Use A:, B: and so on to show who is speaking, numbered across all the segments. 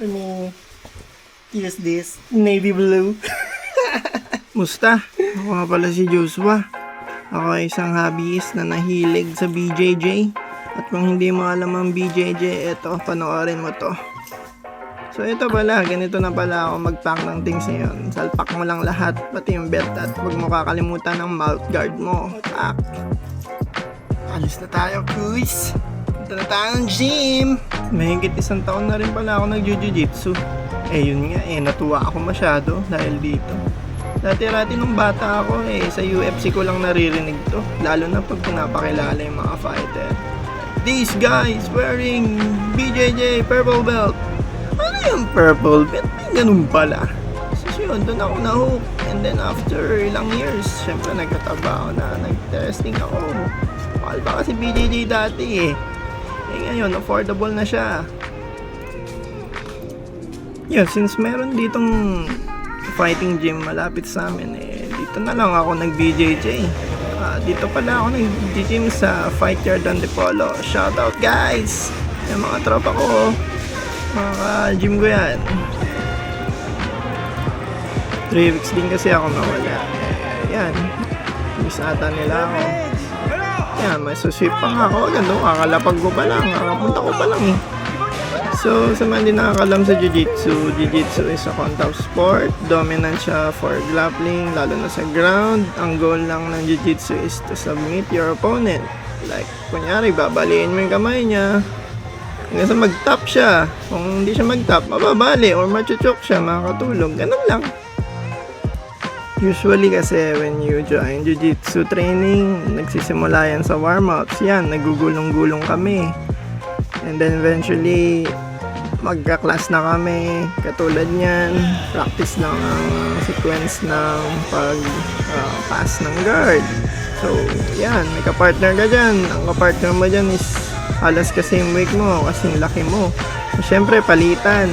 A: Let me use this navy blue. Musta? Ako nga pala si Joshua. Ako ay isang hobbyist na nahilig sa BJJ. At kung hindi mo alam ang BJJ, eto, panoorin mo to. So ito pala, ganito na pala ako mag-pack ng things ngayon. Salpak mo lang lahat, pati yung belt, at huwag mo kakalimutan ng mouth guard mo. Pack. Alis na tayo, kuys. Punta na tayo ng gym. Mahigit 1 taon na rin pala ako nag-jiu-jitsu. Yun nga, natuwa ako masyado dahil dito. Dati-rati nung bata ako, sa UFC ko lang naririnig to. Lalo na pag pinapakilala yung mga fighter. These guys wearing BJJ purple belt. Ano yung purple belt? May ganun pala. So yun, doon ako na-hook. And then after ilang years, syempre nagkataba ako na nag-testing ako. Mahal pa kasi BJJ dati ngayon, affordable na siya. Yun, since meron ditong fighting gym malapit sa amin, dito na lang ako nag-BJJ. Dito pala ako nag-gym sa Fight Yard Antipolo. Shoutout guys! Yung mga tropa ko, mga ka-gym ko yan. 3 weeks din kasi ako nawala. Yan, miss ata nila ako. Yan, may susweep pa nga ako. Ganda, kakalapag ko pa lang, kakapunta ko pa lang So, sa mga hindi nakakalam sa Jiu-Jitsu, Jiu-Jitsu is a contact sport. Dominant siya for grappling, lalo na sa ground. Ang goal lang ng Jiu-Jitsu is to submit your opponent. Like, kunyari, babaliin mo yung kamay niya hanggang sa mag-tap siya. Kung hindi siya mag-tap, mababali or machuchok siya, makakatulog. Ganun lang. Usually kasi when you join Jiu-Jitsu training, nagsisimula yan sa warm-ups. Yan, nagugulong-gulong kami. And then eventually, magka-class na kami. Katulad niyan, practice lang ang sequence ng pag-pass ng guard. So, yan, may kapartner ka dyan. Ang kapartner mo dyan is halos kasi yung weight mo, kasi yung laki mo. So, syempre, palitan.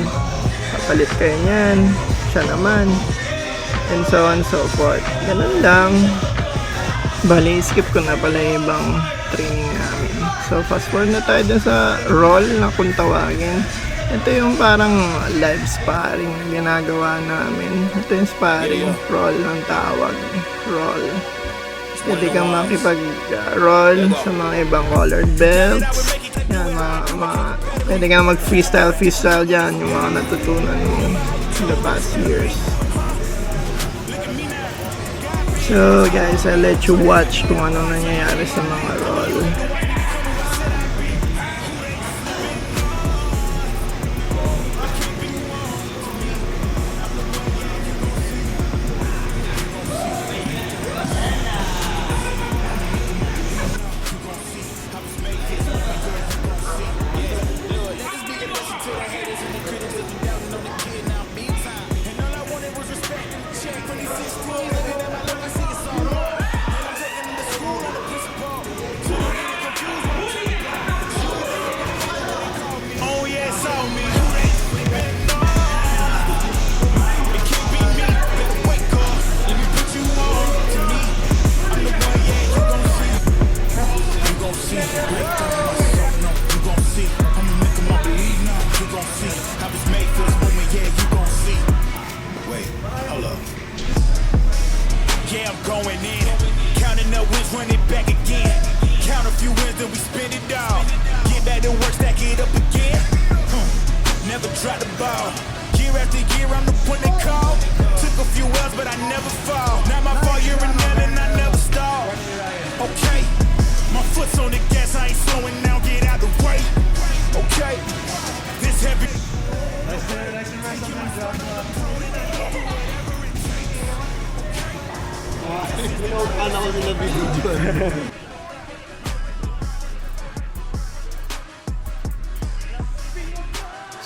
A: Papalit kayo niyan. Siya naman. And so on and so forth. Ganun lang. Bali, skip ko na pala yung ibang training namin. So, fast forward na tayo dun sa roll na kung tawagin. Ito yung parang live sparring na ginagawa namin. Ito yung sparring. Roll ang tawag. Roll. Pwede kang makipag-roll sa mga ibang colored belts. Yan, pwede kang mag-freestyle dyan. Yung mga natutunan mo in the past years. So guys, I'll let you watch kung anong nangyayari sa mga roll.
B: Yeah, I'm going in. Counting up wins, run it back again. Count a few wins, then we spend it all. Get back to work, stack it up again. Never drop the ball. Year after year, I'm the one they call. Took a few L's, but I never fall. Not my fault, you're a nail and I never stall. Okay, my foot's on the gas, I ain't slowing down, get out the way. Okay, this heavy.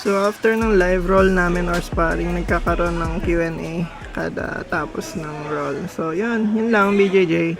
A: So after ng live roll namin or sparring, nagkakaroon ng Q&A kada tapos ng roll. So yun lang BJJ.